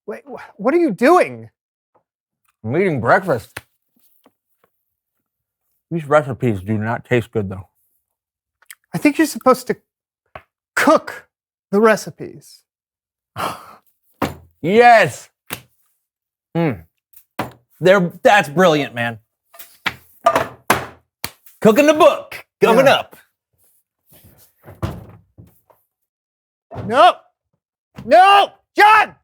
Wait, what are you doing? I'm eating breakfast. These recipes do not taste good, though. I think you're supposed to cook the recipes. Yes! That's brilliant, man. Cooking the book coming up. No! No! John!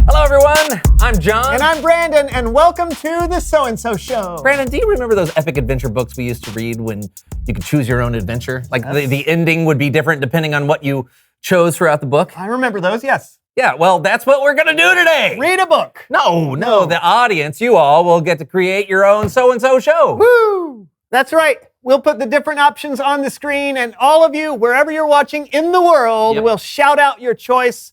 Hello, everyone. I'm John. And I'm Brandon, and welcome to the So-and-So Show. Brandon, do you remember those epic adventure books we used to read when you could choose your own adventure? Like the ending would be different depending on what you chose throughout the book? I remember those, yes. Yeah, well, that's what we're going to do today. Read a book. No, the audience, you all will get to create your own So-and-So Show. Woo! That's right. We'll put the different options on the screen, and all of you, wherever you're watching in the world, will shout out your choice.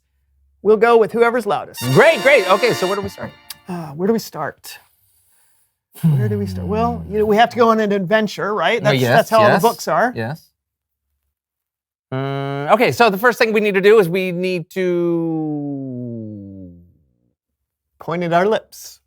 We'll go with whoever's loudest. Great. Okay, so where do we start? Where do we start? Where do we start? Well, we have to go on an adventure, right? That's how all the books are. Yes. Okay, so the first thing we need to do is we need to point at our lips.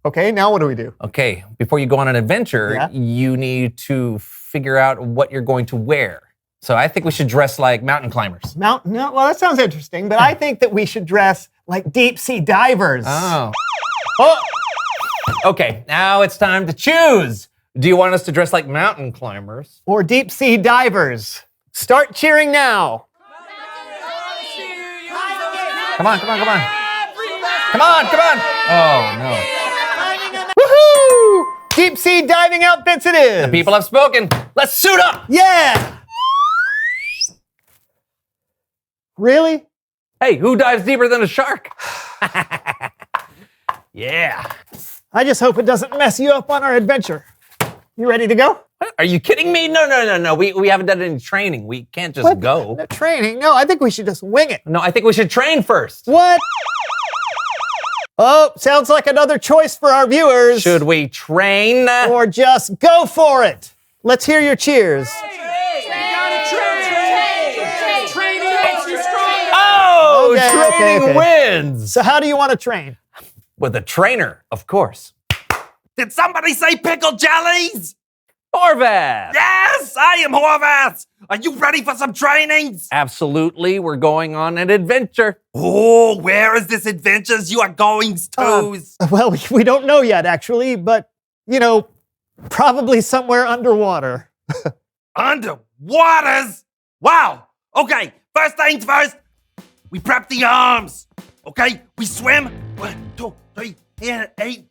Okay, now what do we do? Okay, before you go on an adventure, you need to figure out what you're going to wear. So I think we should dress like mountain climbers. Well, that sounds interesting, but I think that we should dress like deep sea divers. Oh. Okay, now it's time to choose. Do you want us to dress like mountain climbers? Or deep sea divers? Start cheering now. Come on. Oh, no. Woohoo! Deep sea diving outfits it is. The people have spoken. Let's suit up. Yeah. Really? Hey, who dives deeper than a shark? Yeah. I just hope it doesn't mess you up on our adventure. You ready to go? What? Are you kidding me? No. We haven't done any training. We can't just go. No training? No, I think we should just wing it. No, I think we should train first. What? Oh, sounds like another choice for our viewers. Should we train? Or just go for it? Let's hear your cheers. Training wins. So how do you want to train? With a trainer, of course. Did somebody say pickled jellies? Horvath! Yes, I am Horvath! Are you ready for some trainings? Absolutely, we're going on an adventure. Oh, where is this adventures you are going to? Well, we don't know yet, actually, but, probably somewhere underwater. Underwaters? Wow! Okay, first things first, we prep the arms. Okay, we swim. 1, 2, 3, 8.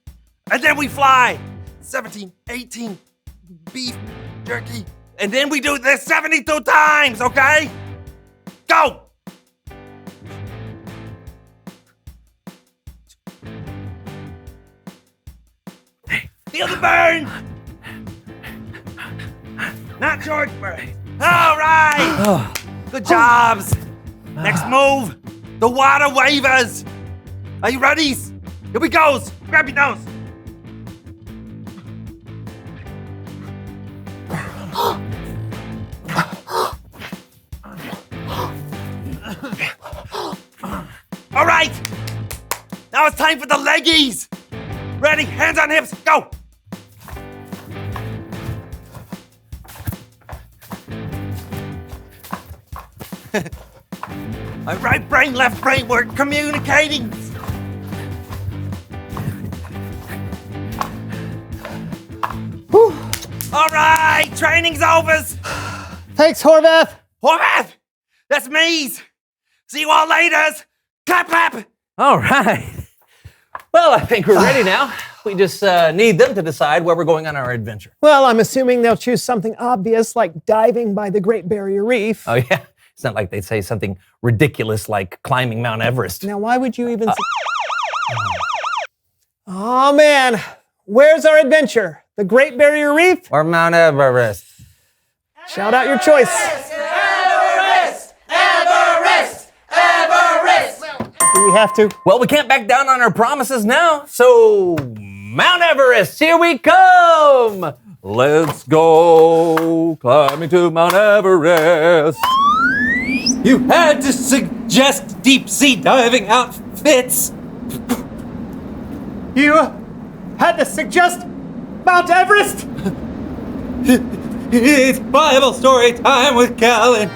And then we fly. 17, 18, beef jerky. And then we do this 72 times, okay? Go! Feel the burn! Not George burn. All right! Good jobs. Next move, the water waivers. Are you ready? Here we go. Grab your nose. All right. Now it's time for the leggies. Ready? Hands on hips. Go. My right brain, left brain, we're communicating. Whew. All right, training's over. Thanks, Horvath. Horvath, that's me. See you all later. Clap, clap. All right. Well, I think we're ready now. We just need them to decide where we're going on our adventure. Well, I'm assuming they'll choose something obvious like diving by the Great Barrier Reef. Oh, yeah. It's not like they'd say something ridiculous like climbing Mount Everest. Now, why would you even say... Oh, man. Where's our adventure? The Great Barrier Reef? Or Mount Everest? Shout out your choice. Everest! Do we have to? Well, we can't back down on our promises now, so Mount Everest, here we come! Let's go climbing to Mount Everest. You had to suggest deep sea diving outfits. You had to suggest Mount Everest? It's Bible story time with Callan.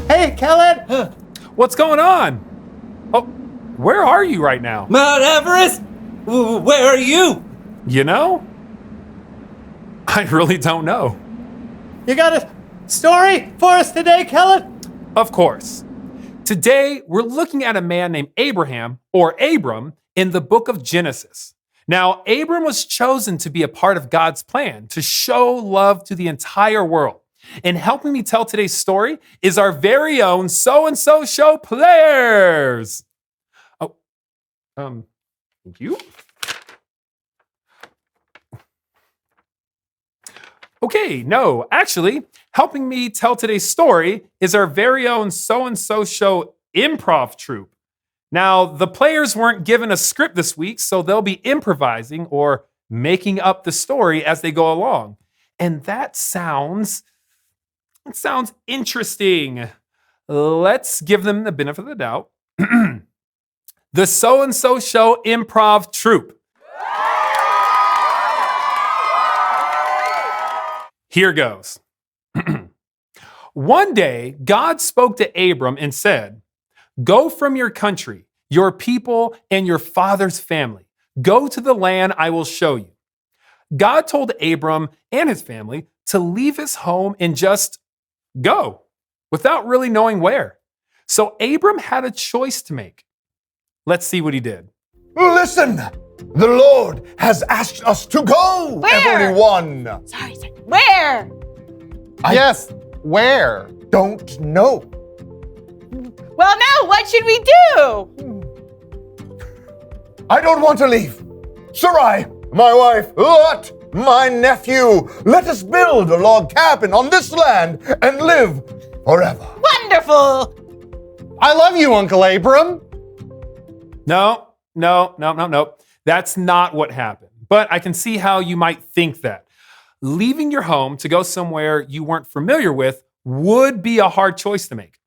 Hey, Kellen. What's going on? Oh, where are you right now? Mount Everest? Where are you? You know? I really don't know. You got a story for us today, Kellen? Of course. Today, we're looking at a man named Abraham, or Abram, in the book of Genesis. Now, Abram was chosen to be a part of God's plan to show love to the entire world. And helping me tell today's story is our very own So-and-So Show players. Oh, thank you. Okay, no, actually, helping me tell today's story is our very own So-and-So Show improv troupe. Now, the players weren't given a script this week, so they'll be improvising or making up the story as they go along. And that sounds interesting. Let's give them the benefit of the doubt. The So-and-So Show improv troupe. Here goes. One day, God spoke to Abram and said, "Go from your country, your people, and your father's family. Go to the land I will show you." God told Abram and his family to leave his home and just go, without really knowing where. So Abram had a choice to make. Let's see what he did. Listen, the Lord has asked us to go, Where? everyone. Sorry. Where? Yes, where? Don't know. Well, now what should we do? I don't want to leave. Sarai, my wife, Lot, my nephew, let us build a log cabin on this land and live forever. Wonderful. I love you, Uncle Abram. No. That's not what happened. But I can see how you might think that. Leaving your home to go somewhere you weren't familiar with would be a hard choice to make.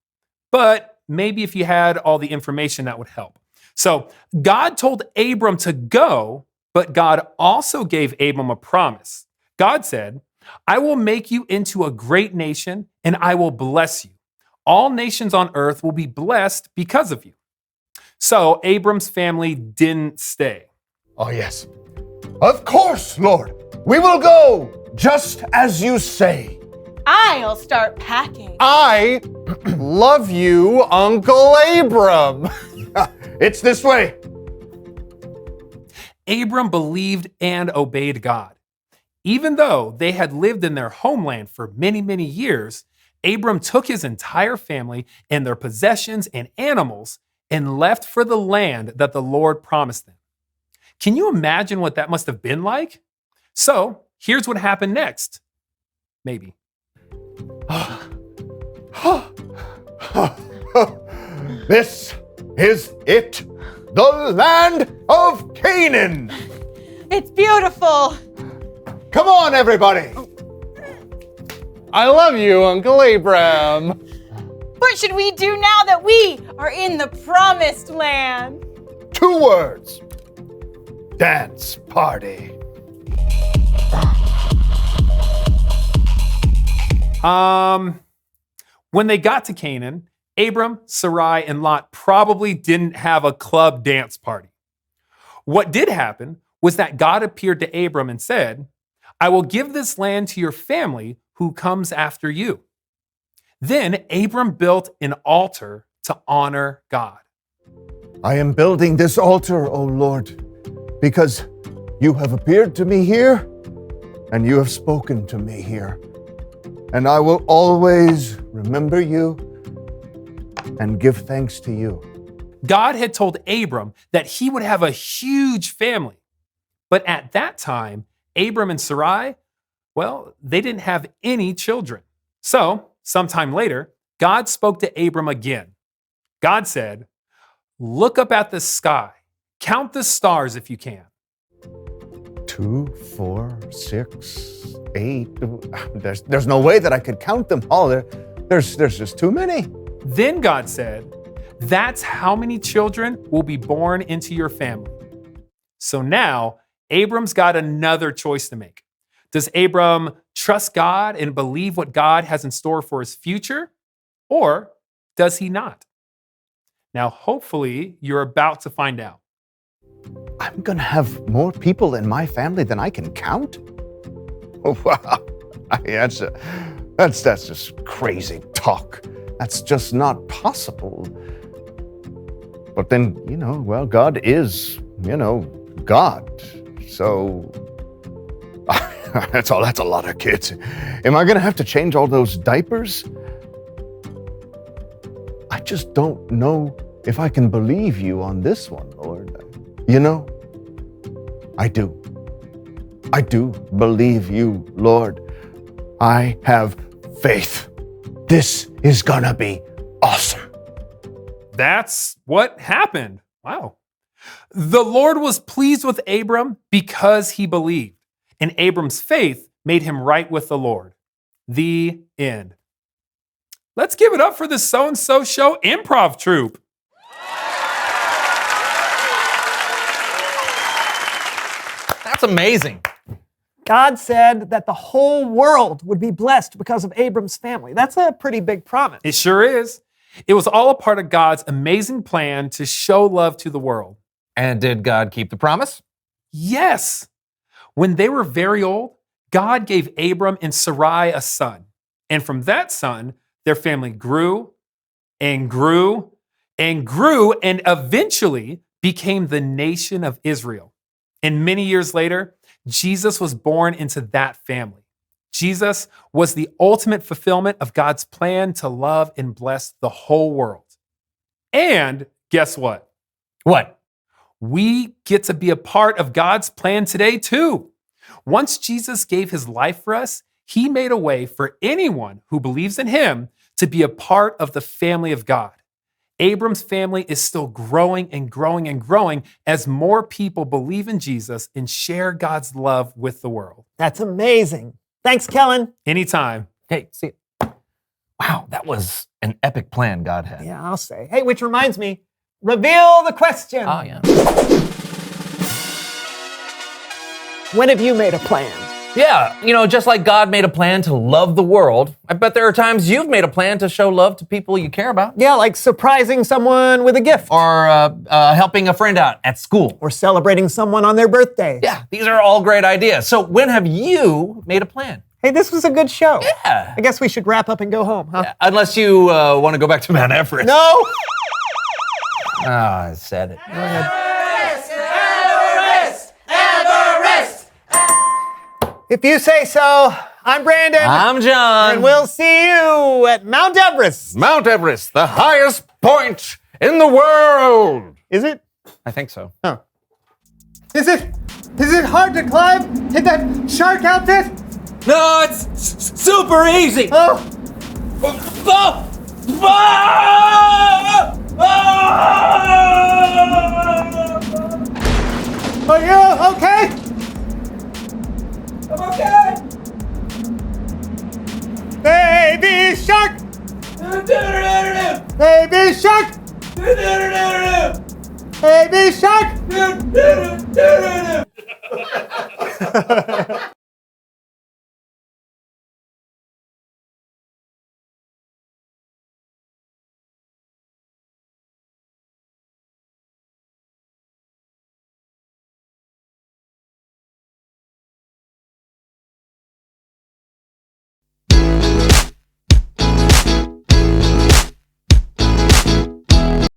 But maybe if you had all the information, that would help. So God told Abram to go, but God also gave Abram a promise. God said, "I will make you into a great nation and I will bless you. All nations on earth will be blessed because of you." So Abram's family didn't stay. Oh, yes. Of course, Lord. We will go, just as you say. I'll start packing. I love you, Uncle Abram. It's this way. Abram believed and obeyed God. Even though they had lived in their homeland for many, many years, Abram took his entire family and their possessions and animals and left for the land that the Lord promised them. Can you imagine what that must have been like? So here's what happened next. Maybe. This is it, the land of Canaan. It's beautiful. Come on, everybody. I love you, Uncle Abram. What should we do now that we are in the promised land? 2 words. Dance party. When they got to Canaan, Abram, Sarai, and Lot probably didn't have a club dance party. What did happen was that God appeared to Abram and said, "I will give this land to your family who comes after you." Then Abram built an altar to honor God. I am building this altar, O Lord, because you have appeared to me here and you have spoken to me here. And I will always remember you and give thanks to you. God had told Abram that he would have a huge family. But at that time, Abram and Sarai, well, they didn't have any children. So Sometime later, God spoke to Abram again. God said, "Look up at the sky. Count the stars if you can." 2, 4, 6, 8. There's no way that I could count them all. There's just too many. Then God said, "That's how many children will be born into your family." So now, Abram's got another choice to make. Does Abram trust God and believe what God has in store for his future? Or does he not? Now, hopefully, you're about to find out. I'm going to have more people in my family than I can count? Oh, wow. That's just crazy talk. That's just not possible. But then, God is, God. So that's a lot of kids. Am I going to have to change all those diapers? I just don't know if I can believe you on this one, Lord. I do. I do believe you, Lord. I have faith. This is gonna be awesome. That's what happened. Wow. The Lord was pleased with Abram because he believed, and Abram's faith made him right with the Lord. The end. Let's give it up for the So-and-So Show improv troupe. That's amazing. God said that the whole world would be blessed because of Abram's family. That's a pretty big promise. It sure is. It was all a part of God's amazing plan to show love to the world. And did God keep the promise? Yes. When they were very old, God gave Abram and Sarai a son. And from that son, their family grew and grew and grew and eventually became the nation of Israel. And many years later, Jesus was born into that family. Jesus was the ultimate fulfillment of God's plan to love and bless the whole world. And guess what? What? We get to be a part of God's plan today, too. Once Jesus gave his life for us, he made a way for anyone who believes in him to be a part of the family of God. Abram's family is still growing and growing and growing as more people believe in Jesus and share God's love with the world. That's amazing. Thanks, Kellen. Anytime. Hey, see. Wow, that was an epic plan God had. Yeah, I'll say. Hey, which reminds me, reveal the question. Oh, yeah. When have you made a plan? Yeah, just like God made a plan to love the world, I bet there are times you've made a plan to show love to people you care about. Yeah, like surprising someone with a gift. Or helping a friend out at school. Or celebrating someone on their birthday. Yeah, these are all great ideas. So when have you made a plan? Hey, this was a good show. Yeah. I guess we should wrap up and go home, huh? Yeah, unless you want to go back to Mount Everest. No! Oh, I said it. Go ahead. If you say so, I'm Brandon. I'm John. And we'll see you at Mount Everest. Mount Everest, the highest point in the world. Is it? I think so. Oh. Is it hard to climb? Hit that shark outfit? No, it's super easy. Oh. Are you okay? I'm okay. Baby shark! Baby shark! Baby shark!